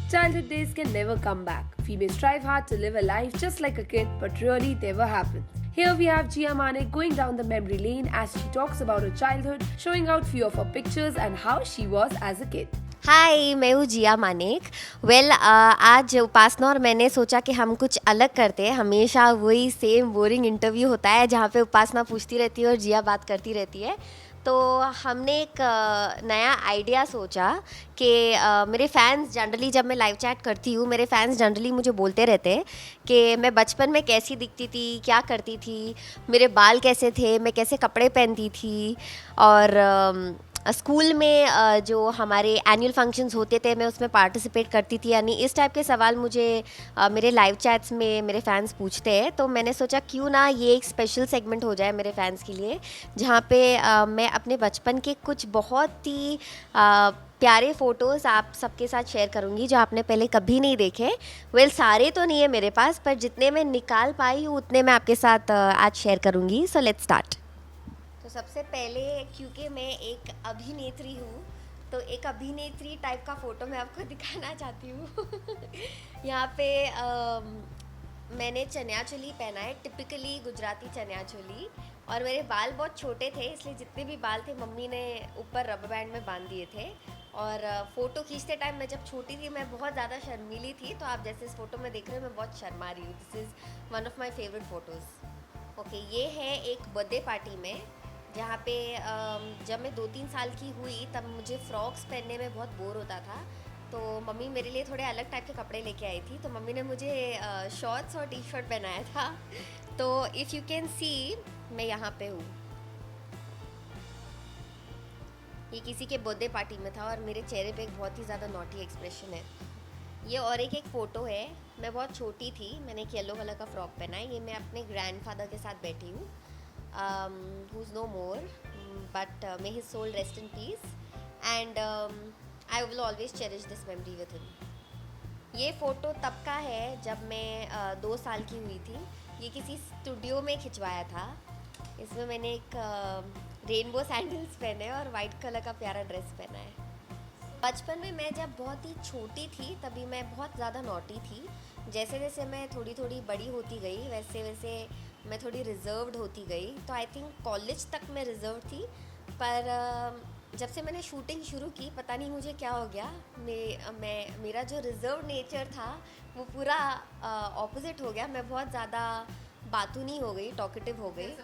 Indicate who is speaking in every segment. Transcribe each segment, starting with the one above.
Speaker 1: Childhood days can never come back. We may strive hard to live a life just like a kid, but really it never happens. Here we have Jia Manek going down the memory lane as she talks about her childhood, showing out few of her pictures and how she was as a kid.
Speaker 2: हाय, मैं हूँ जिया मानेक। आज उपासना और मैंने सोचा कि हम कुछ अलग करते हैं। हमेशा वही सेम बोरिंग इंटरव्यू होता है जहाँ पे उपासना पूछती रहती है और जिया बात करती रहती है। तो हमने एक नया आइडिया सोचा कि मेरे फ़ैन्स जनरली, जब मैं लाइव चैट करती हूँ, मेरे फ़ैन्स जनरली मुझे बोलते रहते हैं कि मैं बचपन में कैसी दिखती थी, क्या करती थी, मेरे बाल कैसे थे, मैं कैसे कपड़े पहनती थी। और स्कूल में जो हमारे एनुअल फंक्शंस होते थे, मैं उसमें पार्टिसिपेट करती थी। यानी इस टाइप के सवाल मुझे मेरे लाइव चैट्स में मेरे फ़ैन्स पूछते हैं। तो मैंने सोचा क्यों ना ये एक स्पेशल सेगमेंट हो जाए मेरे फ़ैन्स के लिए, जहाँ पे मैं अपने बचपन के कुछ बहुत ही प्यारे फ़ोटोज़ आप सबके साथ शेयर करूँगी जो आपने पहले कभी नहीं देखे। सारे तो नहीं है मेरे पास, पर जितने मैं निकाल पाई हूँ उतने मैं आपके साथ आज शेयर करूँगी। So let's start. तो सबसे पहले, क्योंकि मैं एक अभिनेत्री हूँ, तो एक अभिनेत्री टाइप का फ़ोटो मैं आपको दिखाना चाहती हूँ। यहाँ पे मैंने चनिया चोली पहना है, टिपिकली गुजराती चनिया चोली। और मेरे बाल बहुत छोटे थे, इसलिए जितने भी बाल थे मम्मी ने ऊपर रबर बैंड में बांध दिए थे। और फ़ोटो खींचते टाइम, मैं जब छोटी थी मैं बहुत ज़्यादा शर्मीली थी, तो आप जैसे इस फ़ोटो में देख रहे हो मैं बहुत शर्मा रही हूँ। This is one of my favourite photos. Okay, ये है एक बर्थडे पार्टी में, जहाँ पे जब मैं 2-3 साल की हुई तब मुझे फ्रॉक्स पहनने में बहुत बोर होता था। तो मम्मी मेरे लिए थोड़े अलग टाइप के कपड़े लेके आई थी। तो मम्मी ने मुझे शॉर्ट्स और टी शर्ट पहनाया था। तो इफ़ यू कैन सी, मैं यहाँ पे हूँ। ये किसी के बर्थडे पार्टी में था और मेरे चेहरे पे एक बहुत ही ज़्यादा नॉटी एक्सप्रेशन है। ये और एक फ़ोटो है, मैं बहुत छोटी थी, मैंने एक येलो कलर का फ्रॉक पहना है। ये मैं अपने ग्रैंडफादर के साथ बैठी हूँ, who is no more, but may his soul rest in peace, and I will always cherish this memory with him. ये फ़ोटो तब का है जब मैं 2 साल की हुई थी। ये किसी स्टूडियो में खिंचवाया था। इसमें मैंने एक रेनबो सैंडल्स पहने और वाइट कलर का प्यारा ड्रेस पहना है। बचपन में मैं जब बहुत ही छोटी थी तभी मैं बहुत ज़्यादा नॉटी थी। जैसे जैसे मैं थोड़ी थोड़ी बड़ी होती गई वैसे वैसे मैं थोड़ी रिज़र्व्ड होती गई। तो आई थिंक कॉलेज तक मैं रिज़र्व थी, पर जब से मैंने शूटिंग शुरू की पता नहीं मुझे क्या हो गया, मेरा जो रिज़र्व नेचर था वो पूरा ऑपोजिट हो गया। मैं बहुत ज़्यादा बातूनी हो गई, टॉकेटिव हो गई,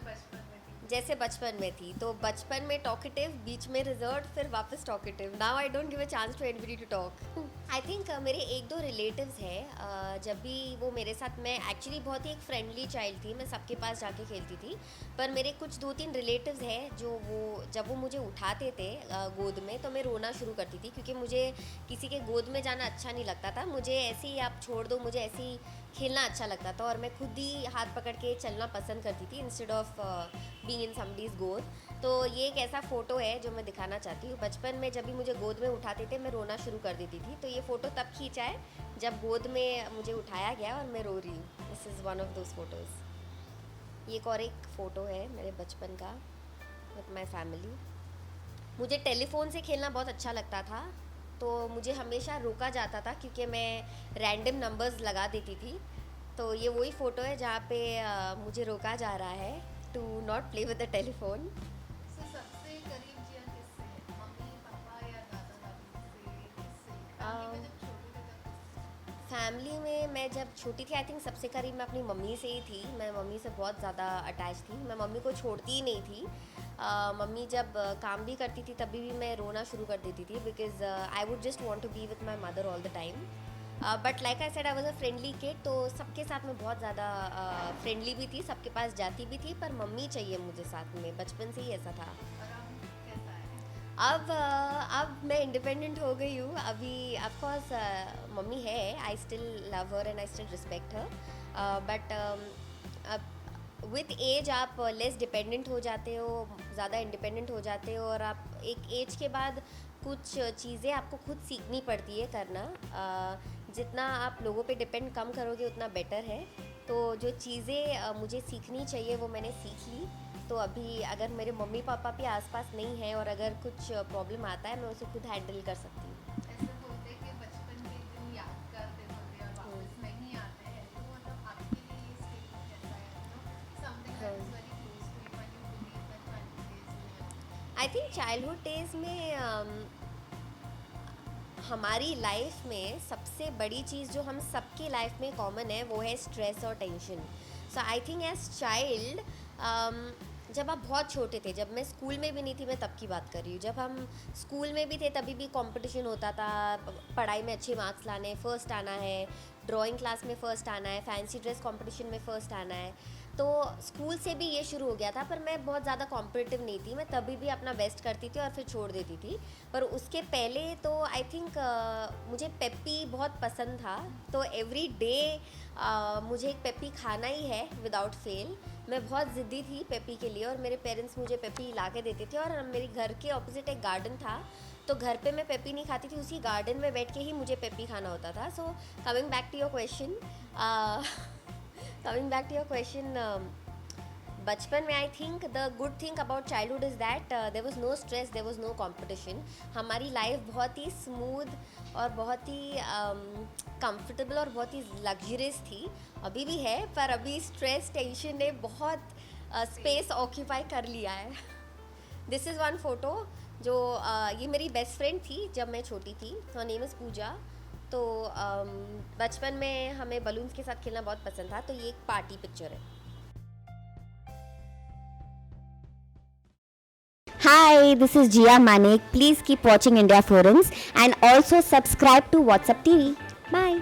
Speaker 2: जैसे बचपन में थी। तो बचपन में टॉकेटिव, बीच में रिजर्व, फिर वापस talkative. Now I don't give a chance to anybody to talk. I think मेरे 1-2 रिलेटिव्स हैं, जब भी वो मेरे साथ, मैं एक्चुअली बहुत ही एक फ्रेंडली चाइल्ड थी, मैं सबके पास जाके खेलती थी। पर मेरे कुछ 2-3 रिलेटिव्स हैं जो जब वो मुझे उठाते थे गोद में, तो मैं रोना शुरू करती थी, क्योंकि मुझे किसी के गोद में जाना अच्छा नहीं लगता था। मुझे ऐसे ही आप छोड़ दो, मुझे ऐसे ही खेलना अच्छा लगता था और मैं खुद ही हाथ पकड़ के चलना पसंद करती थी instead of being in somebody's गोद। तो ये एक ऐसा फ़ोटो है जो मैं दिखाना चाहती हूँ। बचपन में जब भी मुझे गोद में उठाते थे मैं रोना शुरू कर देती थी। तो ये फ़ोटो तब खींचा है जब गोद में मुझे उठाया गया और मैं रो रही हूँ। This is one of those photos. ये एक फ़ोटो है मेरे बचपन का विद माई फैमिली। मुझे टेलीफोन से खेलना बहुत अच्छा लगता था, तो मुझे हमेशा रोका जाता था क्योंकि मैं रैंडम नंबर्स लगा देती थी। तो ये वही फ़ोटो है जहाँ पे मुझे रोका जा रहा है to not play with the telephone.
Speaker 3: सबसे करीब जिया किससे है? मम्मी पापा या दादा दादी से? किससे फैमिली में जब छोटे थे तब?
Speaker 2: फैमिली में मैं जब छोटी थी आई थिंक सबसे करीब मैं अपनी मम्मी से ही थी। मैं मम्मी से बहुत ज़्यादा अटैच थी, मैं मम्मी को छोड़ती ही नहीं थी। मम्मी जब काम भी करती थी तभी भी मैं रोना शुरू कर देती थी, because I would just want to be with my mother all the time. But like I said, I was a friendly kid, तो सबके साथ मैं बहुत ज़्यादा फ्रेंडली भी थी, सबके पास जाती भी थी, पर मम्मी चाहिए मुझे साथ में, बचपन से ही ऐसा था।
Speaker 3: और अब कैसा है?
Speaker 2: अब मैं इंडिपेंडेंट हो गई हूँ। अभी ऑफ कोर्स मम्मी है, I still love her and I still respect her, but with age आप लेस डिपेंडेंट हो जाते हो, ज़्यादा इंडिपेंडेंट हो जाते हो, और आप एक एज के बाद कुछ चीज़ें आपको खुद सीखनी पड़ती है करना। जितना आप लोगों पे डिपेंड कम करोगे उतना बेटर है। तो जो चीज़ें मुझे सीखनी चाहिए वो मैंने सीख ली। तो अभी अगर मेरे मम्मी पापा भी आसपास नहीं हैं और अगर कुछ प्रॉब्लम आता है मैं उसे खुद हैंडल कर सकती हूँ।
Speaker 3: ऐसे बोलते हैं कि बचपन के दिन याद
Speaker 2: आई थिंक चाइल्डहुड डेज में हमारी लाइफ में सबसे बड़ी चीज़ जो हम सबकी लाइफ में कॉमन है वो है स्ट्रेस और tension. So I think as child जब आप बहुत छोटे थे, जब मैं स्कूल में भी नहीं थी, मैं तब की बात कर रही हूँ, जब हम स्कूल में भी थे तभी भी कंपटीशन होता था, पढ़ाई में अच्छे मार्क्स लाने, फर्स्ट आना है, ड्राइंग क्लास में फ़र्स्ट आना है, फैंसी ड्रेस कंपटीशन में फ़र्स्ट आना है. तो स्कूल से भी ये शुरू हो गया था, पर मैं बहुत ज़्यादा कॉम्पिटिटिव नहीं थी, मैं तभी भी अपना बेस्ट करती थी और फिर छोड़ देती थी. पर उसके पहले तो आई थिंक मुझे पेप्पी बहुत पसंद था, तो एवरी डे मुझे एक पेप्पी खाना ही है विदाउट फेल. मैं बहुत ज़िद्दी थी पेप्पी के लिए और मेरे पेरेंट्स मुझे पेप्पी ला के देते थे. और मेरे घर के ऑपोजिट एक गार्डन था, तो घर पे मैं पेप्पी नहीं खाती थी, उसी गार्डन में बैठ के ही मुझे पेप्पी खाना होता था. So coming back to your question, बचपन में I think the good thing about childhood is that there was no stress, there was no competition. हमारी लाइफ बहुत ही स्मूथ और बहुत ही कंफर्टेबल और बहुत ही लग्जरियस थी. अभी भी है, पर अभी स्ट्रेस टेंशन ने बहुत स्पेस ऑक्यूपाई कर लिया है. दिस इज़ वन फ़ोटो जो ये मेरी बेस्ट फ्रेंड थी जब मैं छोटी थी. हर नेम इज़ पूजा. तो बचपन में हमें बलून्स के साथ खेलना बहुत पसंद था, तो ये एक पार्टी पिक्चर है.
Speaker 4: Hi, this is Jia Manik. Please keep watching India Forums and also subscribe to WhatsApp TV. Bye.